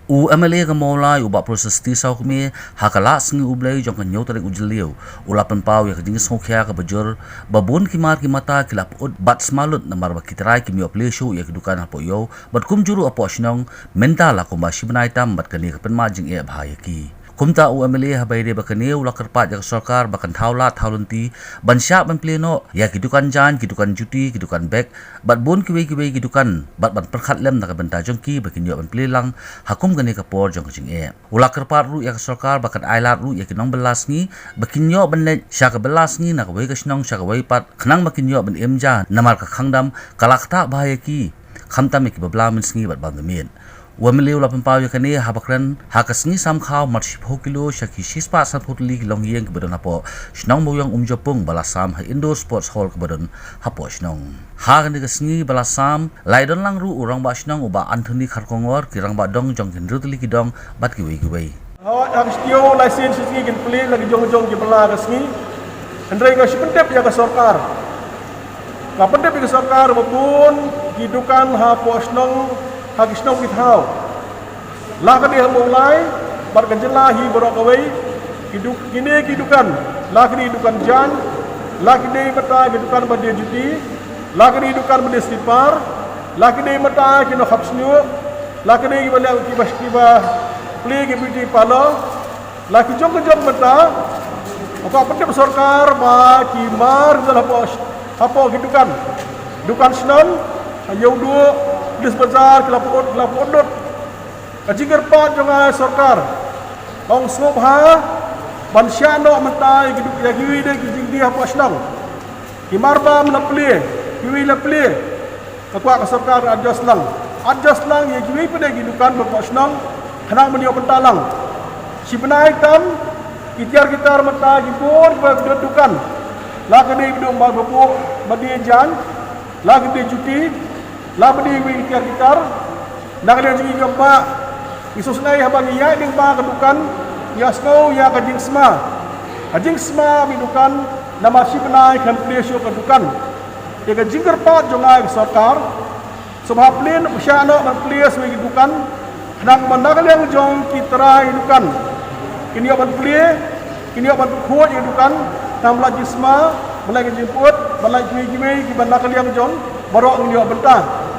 U MLA ka molai u ba proses ti sau kami hakala sngi u blai jong kan nyotare u jeliu ulapan pau ya kajing Sngewkhia ka bajur babun kimar ki mata kilap ut bat Sma Lut namar ba kitrai ki Ioh Plie Shuh ya Dukan apo Ioh bat kum juru apo Shnong mentala kumba shibnai tam bat kani ka penma jing e bahaya ki kumta u MLA habai de bakane ula kerpat jak sarkar bakan thaulat thaulunti bansya ban pleno ya ki Dukan jan ki Dukan juti ki Dukan bek bat bun ki ki Dukan bat ban perkhat lem nak benta jongki bakin Ioh ban plelang hakum gani ka por jong jing e ula kerpat ru ya sarkar bakan ailat ru ya ki nong belas ni bakin Ioh ban le sya ka belas ni nak wei ka Shnong sya ka wei pat khnang bakin Ioh ban emja namar ka khangdam kalakta bahaya ki khamta me ki babla min sngi bat ban min Wamiliu lapan pau yakani habakran hakasngi samkhau marship hokilo shaki shispa sanputli long yeng kebadan hapo Shnong moyang umjopung balasam ha indoor sports hall kebadan hapo Shnong hakan kasngi balasam laidon lang ru urang ba Shnong uba Anthony kharkongor kirang ba dong jong kendrutli kidong bat kiwei Hakstio license sngi kin pli lagi jong ki bala kasngi andrai ka shipentep ya ka sarkar ka pendep ka sarkar mapun Dukan hapo Shnong hak Shnong kithau la ka dia mulai bar ganjela hi borok away kini Dukan la kini Dukan jan la kini mata Dukan bade juti la kini Dukan bade slipar la kini mata kino hapsnu la kini bale ki baskiba pli ki beauty parlor la ki jong mata apa pendep sarkar ba ki mar dalam apa Dukan Shnong ayo dua dis bazar kelapot kajinger pat jonga sarkar ong Sngewkhia bansya no mentai giduk ya giwi de kijing dia apa Shnong kimarba menapli giwi lapli kakwa ka sarkar adjust lang ya giwi pada gidukan apa Shnong khanang menio pentalang si benai tam itiar gitar mentai gibur Dukan la kene bidung ba bapu badi jan la kene juti la badi wi tiar gitar nak dia jadi jomba isus nai habang ya ding ba Dukan ya sko ya ka jing sma mi Dukan nama si benai kan Plie Shuh ka Dukan ya ka jingger pat jongai sarkar sebab plin usyano man Plie wi Dukan nang mandak yang jong kitrai Dukan kini ban Plie kini ban khot ya Dukan tam la jisma balai jemput balai giwi ki bandak yang jong borok ngi bentah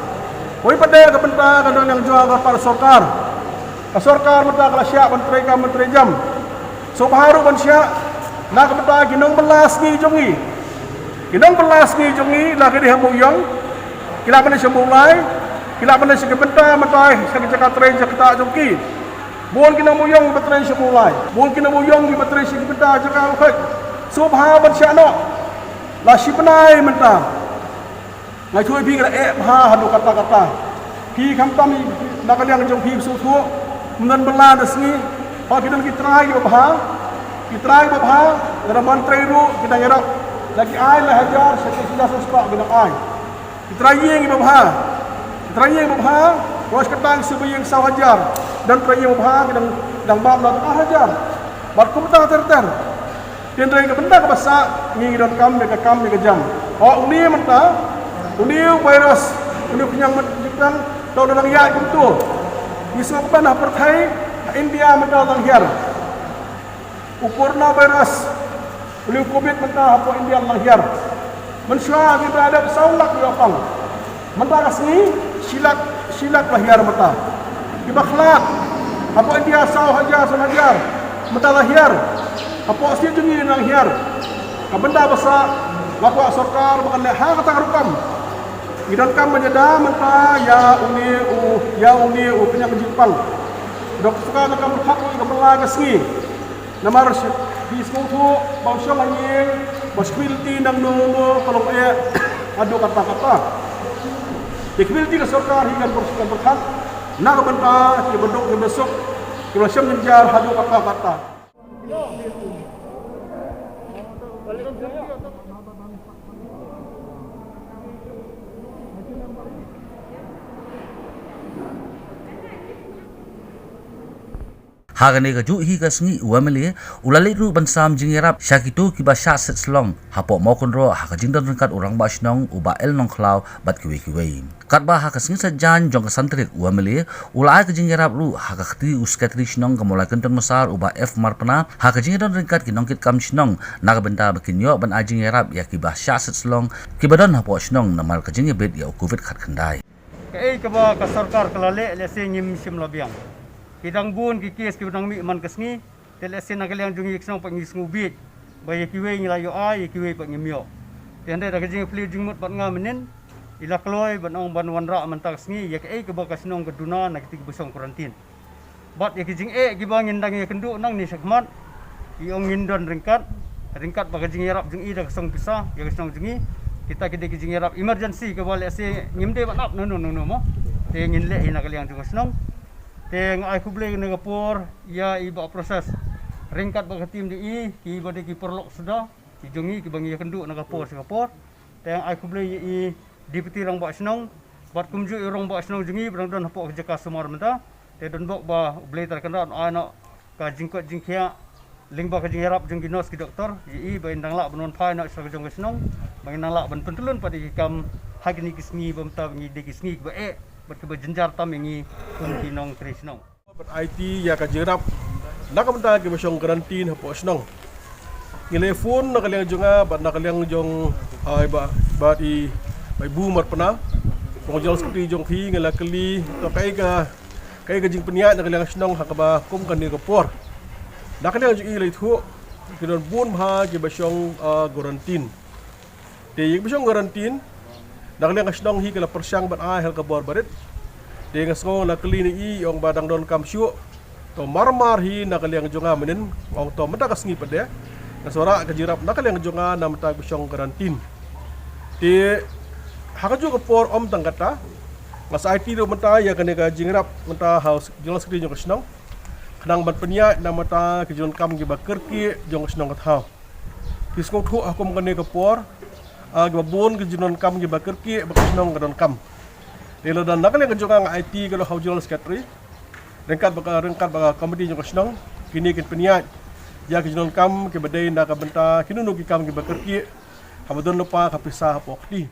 Oi pada ke bentah kadang yang jual kepada sarkar. Sarkar mentah kalau syak menteri jam. So baru ban syak nak bentah ginong belas ni jongi. Ginong belas ni jongi lagi di hamuyang. Kila mana semulai, kila mana segi bentah mentah segi Jakarta Jakarta jongki. Bukan kina muyang betren semulai. Bukan kina muyang di betren segi bentah Jakarta. So baru ban syak no. Lah si penai mentah. Ngai thui pi kala ha hadu kata pi kham tam nak liang jong pi su thu men bela dasni pa kidan ki trai babha dara mantrai ru kita ngerok lagi ai la hajar sudah sespa bina ai trai yeng babha ros ketang sebuyeng saw hajar dan trai yeng babha kidan dang bab la hajar bat kum ta ter tendrai ke benda ke basa ngi don kam de jam ni menta Uniu virus, uniu penyang menjadikan tahun dalam ya itu. Disebabkan apartheid India mental langhir. Ukurna virus, uniu COVID mental apa India langhir. Mensyua kita ada saulak di opang. Mental asni silak lahir mental. Dibakhlak apa India sau hajar. Mental lahir. Apa asli jungi langhir. Benda besar lapor sarkar makan hang kata rukam. Idan kam menjadi mentah ya uni penyang Jepang. Dok suka nak kam hak ke bela kasni. Namar di Sngewkhia bangsa langin basquilti nang no kalau adu kata-kata. Dikbilti ke sarkar hingga berkat nak bentah ke bedok ke besok ke syam menjar hadu kata-kata. Hagane ka ju hi ka sngi uameli ulali ru bansam jingerap syakitu kiba sya set slong hapo mo konro ha ka jingdan rengkat orang ba shnong uba el nong khlau bat kiwe kat ba ha ka sngi sa jan jong ka santrik uameli ulai ka jingerap ru ha ka khti uskatri shnong ka mulai kenton masar uba f marpana ha ka jingdan rengkat ki nongkit kam shnong na ka benta bakinyo ban a jingerap ya kiba sya set slong kibadon hapo shnong namar ka jingebet ya covid khat khandai Kaya kaba ka sarkar kalale lese ngim sim labiang. Kidang bun ki kes ki bang mi man kasngi tel lese nagaliang jungi ksong pang ngubit. Bay kiwe ngilayo ai kiwe pang ngimyo. Tende da kajing pli jingmut bat ngamenen ila kloy ban ong ban wanra man taksngi ya kaya kaba kasnong keduna nak tik busong karantin. Bat ya kijing ki bangin dang ya kendu nang ni sakmat iong ngindon ringkat ba kajing yarap jung i da ksong pisah ya ksong jungi kita kide kijing yarap emergency ke balik se ngimde banap no mo te ngin le hina kaliang jung snong te ngai kuble ne gapor ya iba proses ringkat ba tim di ki bade ki perlok sudah ki jungi ki bangi kendu na gapor Singapore te ngai kuble i dipeti rang ba snong bat kumju rong ba snong jungi brang don hapok jeka sumar menta te don bok ba ble terkenal ana ka jingkot jingkhia lingba ka jingerap jung ginos ki doktor i ba indang la benon phai nak sa jung snong bang indang la ben pentulun padi kam hagni kisni bamta ngi de kisni ba bat ke jenjar tam ngi kun kinong trisnong bat IT ya ka jingerap nak benta ki basong karantin hapo snong telefon nak kaliang junga bat nak kaliang jong ai ba di bai bu marpana pengojol sekti jong khi ngala kali to kai ka jing peniat nak kaliang snong hakaba kum kan ni kapor nak kaliang ju ilai thu kinon bun ha ki basong garantin te yik basong garantin nak kaliang snong hi kala persyang bat ai hel kabor barit te ngasgo la kali ni ong badang don kam syu to marmar hi nak kaliang junga menen ong to mata kasngi pade nasora ka jirap nak kaliang junga nam ta basong garantin te hakaju kapor om tangkata mas IT do mata ya kane ka jingrap mata house jelas kri jong snong Kadang ban penya na mata ke jon kam gi bakar ki jong snong kathau. Kisko thu akum kane kapor ag babon ke jon kam gi bakar ki bak snong gadon kam. Lelo dan nakale ke jong ang IT ke lo haujual sekretari. Rengkat baka komedi jong snong kini kin penya ya ke jon kam ke badai na ka benta kinunu ki kam gi bakar ki habadon lupa kapisa hapok di.